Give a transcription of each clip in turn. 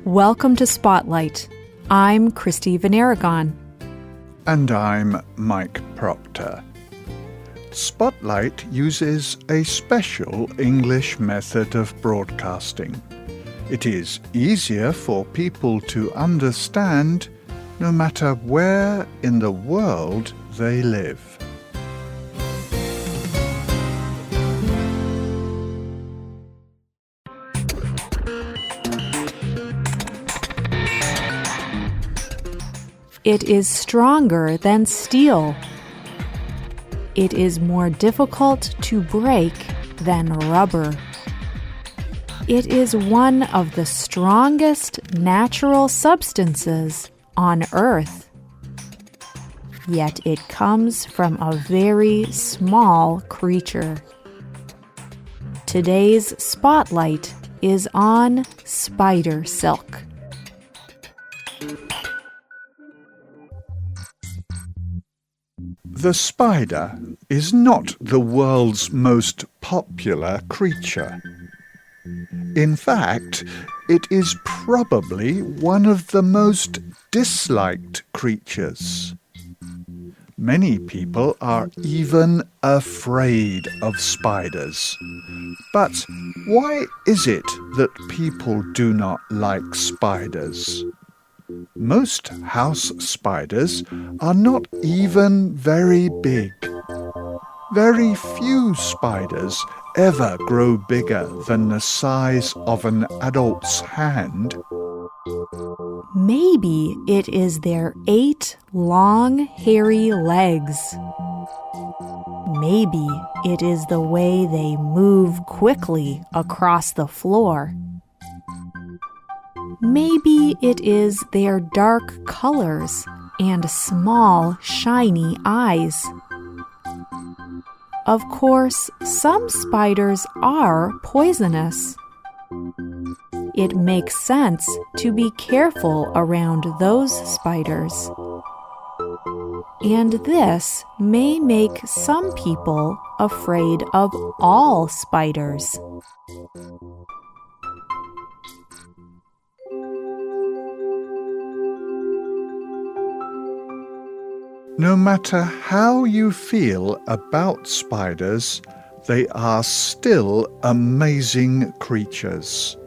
Welcome to Spotlight. I'm Christy VanArragon. And I'm Mike Procter. Spotlight uses a special English method of broadcasting. It is easier for people to understand no matter where in the world they live. It is stronger than steel. It is more difficult to break than rubber. It is one of the strongest natural substances on Earth. Yet it comes from a very small creature. Today's spotlight is on spider silk. The spider is not the world's most popular creature. In fact, it is probably one of the most disliked creatures. Many people are even afraid of spiders. But why is it that people do not like spiders? Most house spiders are not even very big. Very few spiders ever grow bigger than the size of an adult's hand. Maybe it is their 8 long, hairy legs. Maybe it is the way they move quickly across the floor. Maybe it is their dark colors and small, shiny eyes. Of course, some spiders are poisonous. It makes sense to be careful around those spiders. And this may make some people afraid of all spiders. No matter how you feel about spiders, they are still amazing creatures.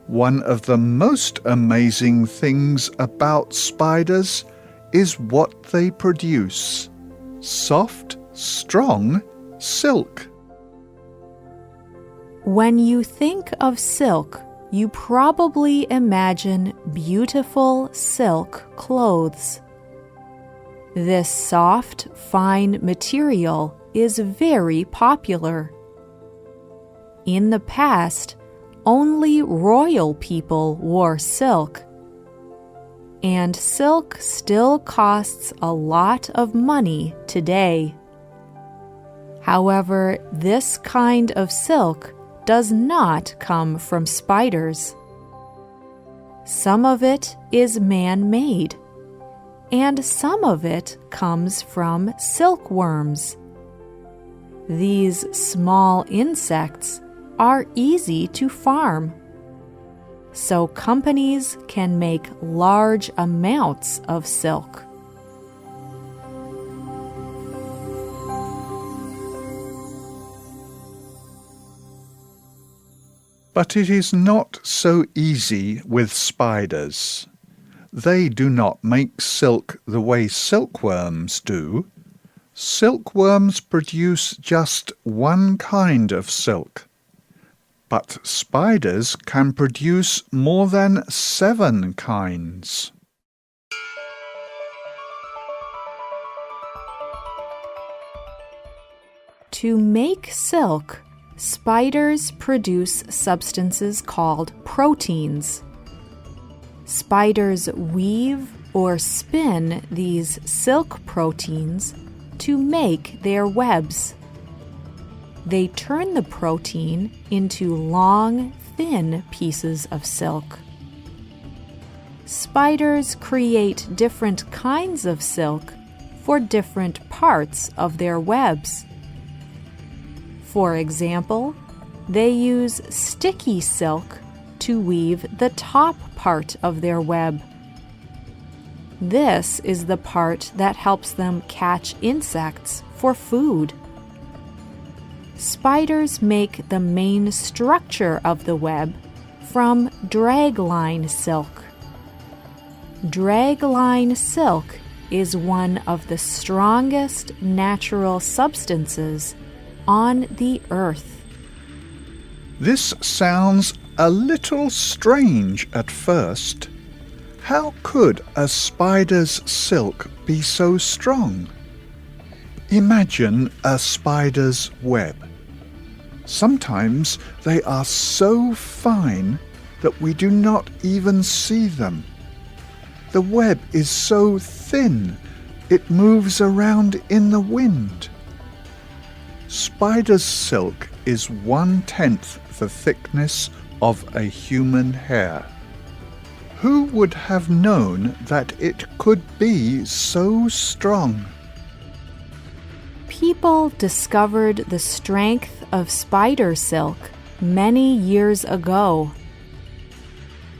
One of the most amazing things about spiders is what they produce: soft, strong silk. When you think of silk, you probably imagine beautiful silk clothes. This soft, fine material is very popular. In the past, only royal people wore silk. And silk still costs a lot of money today. However, this kind of silk does not come from spiders. Some of it is man-made, and some of it comes from silkworms. These small insects are easy to farm, so companies can make large amounts of silk. But it is not so easy with spiders. They do not make silk the way silkworms do. Silkworms produce just one kind of silk. But spiders can produce more than 7 kinds. To make silk, spiders produce substances called proteins. Spiders weave or spin these silk proteins to make their webs. They turn the protein into long, thin pieces of silk. Spiders create different kinds of silk for different parts of their webs. For example, they use sticky silk to weave the top part of their web. This is the part that helps them catch insects for food. Spiders make the main structure of the web from dragline silk. Dragline silk is one of the strongest natural substances on the earth. This sounds a little strange at first. How could a spider's silk be so strong? Imagine a spider's web. Sometimes they are so fine that we do not even see them. The web is so thin, it moves around in the wind. Spider's silk is 1/10 the thickness of a human hair. Who would have known that it could be so strong? People discovered the strength of spider silk many years ago.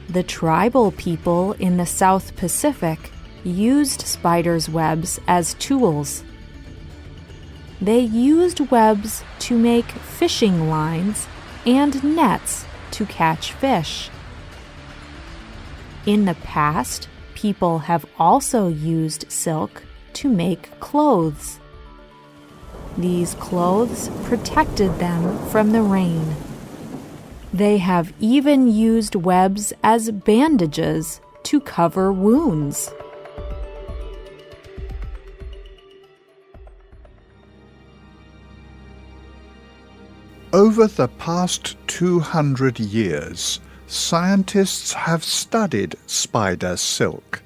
The tribal people in the South Pacific used spiders' webs as tools. They used webs to make fishing lines and nets to catch fish. In the past, people have also used silk to make clothes. These clothes protected them from the rain. They have even used webs as bandages to cover wounds. Over the past 200 years, scientists have studied spider silk.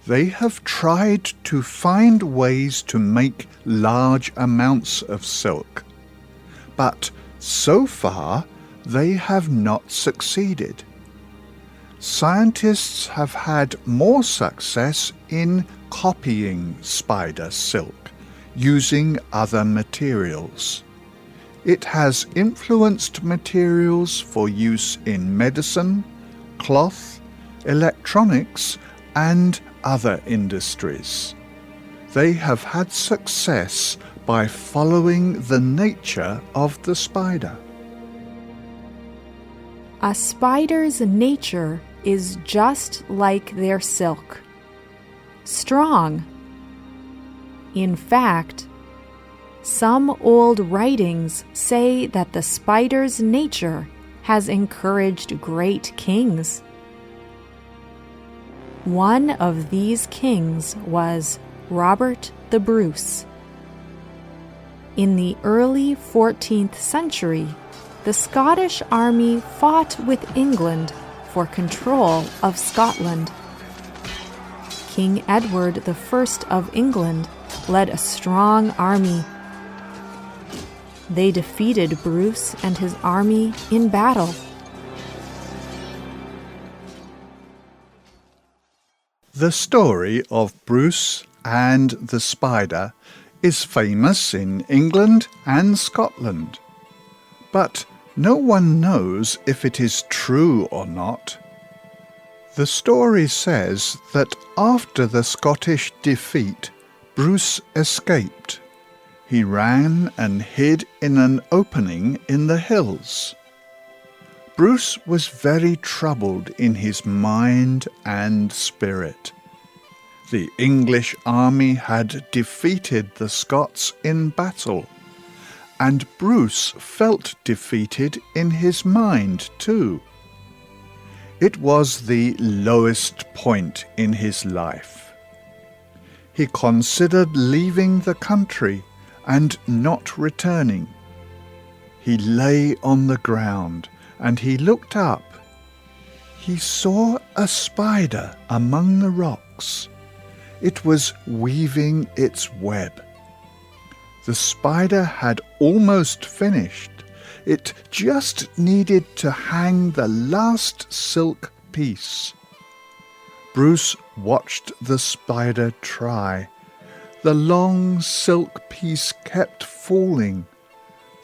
They have tried to find ways to make large amounts of silk. But so far, they have not succeeded. Scientists have had more success in copying spider silk, using other materials. It has influenced materials for use in medicine, cloth, electronics, and other industries. They have had success by following the nature of the spider. A spider's nature is just like their silk. Strong. In fact, some old writings say that the spider's nature has encouraged great kings. One of these kings was Robert the Bruce. In the early 14th century, the Scottish army fought with England for control of Scotland. King Edward I of England led a strong army. They defeated Bruce and his army in battle. The story of Bruce and the spider is famous in England and Scotland. But no one knows if it is true or not. The story says that after the Scottish defeat, Bruce escaped. He ran and hid in an opening in the hills. Bruce was very troubled in his mind and spirit. The English army had defeated the Scots in battle, and Bruce felt defeated in his mind too. It was the lowest point in his life. He considered leaving the country and not returning. He lay on the ground and he looked up. He saw a spider among the rocks. It was weaving its web. The spider had almost finished. It just needed to hang the last silk piece. Bruce watched the spider try. The long silk piece kept falling.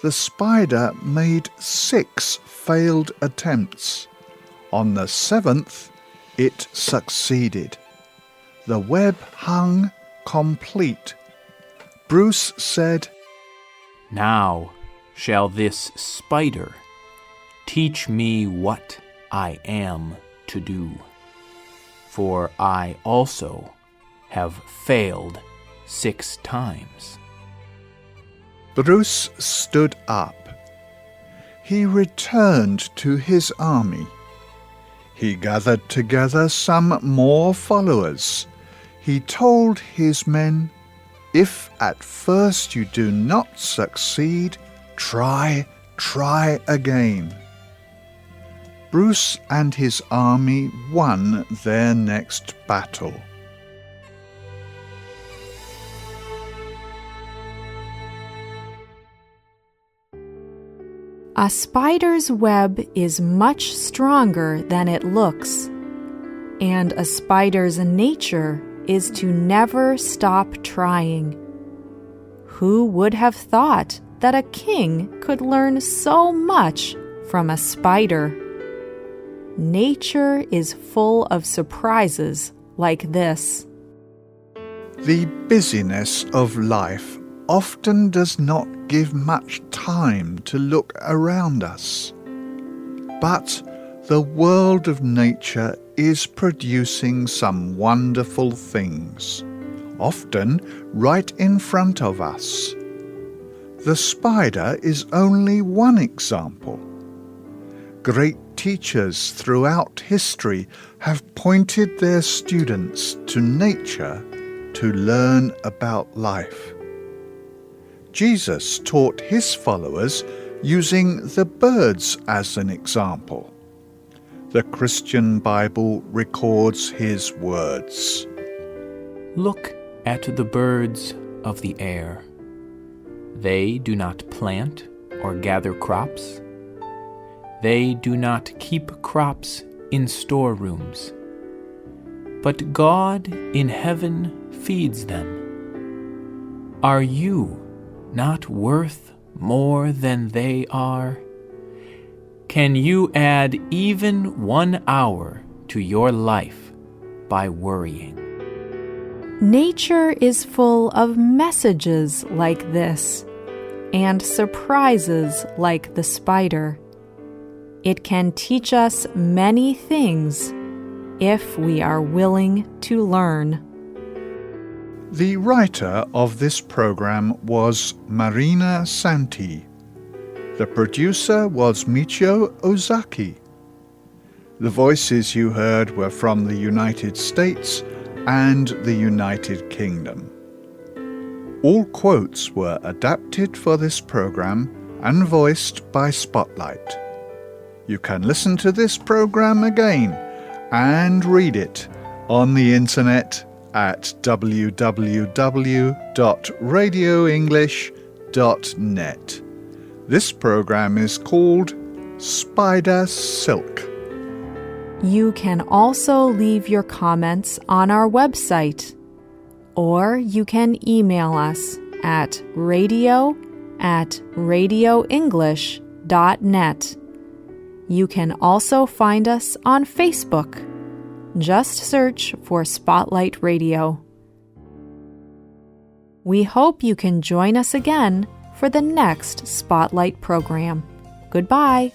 The spider made 6 failed attempts. On the 7th, it succeeded. The web hung complete. Bruce said, "Now shall this spider teach me what I am to do, for I also have failed 6 times." Bruce stood up. He returned to his army. He gathered together some more followers. He told his men, "If at first you do not succeed, try again." Bruce and his army won their next battle. A spider's web is much stronger than it looks, and a spider's nature is to never stop trying. Who would have thought that a king could learn so much from a spider? Nature is full of surprises like this. The busyness of life often does not give much time to look around us. But the world of nature is producing some wonderful things, often right in front of us. The spider is only one example. Great teachers throughout history have pointed their students to nature to learn about life. Jesus taught his followers using the birds as an example. The Christian Bible records his words. "Look at the birds of the air. They do not plant or gather crops. They do not keep crops in storerooms. But God in heaven feeds them. Are you not worth more than they are? Can you add even 1 hour to your life by worrying?" Nature is full of messages like this, and surprises like the spider. It can teach us many things if we are willing to learn. The writer of this program was Marina Santi. The producer was Michio Ozaki. The voices you heard were from the United States and the United Kingdom. All quotes were adapted for this program and voiced by Spotlight. You can listen to this program again and read it on the internet at www.radioenglish.net. This program is called Spider Silk. You can also leave your comments on our website, or you can email us at radio@radioenglish.net. You can also find us on Facebook. Just search for Spotlight Radio. We hope you can join us again for the next Spotlight program. Goodbye.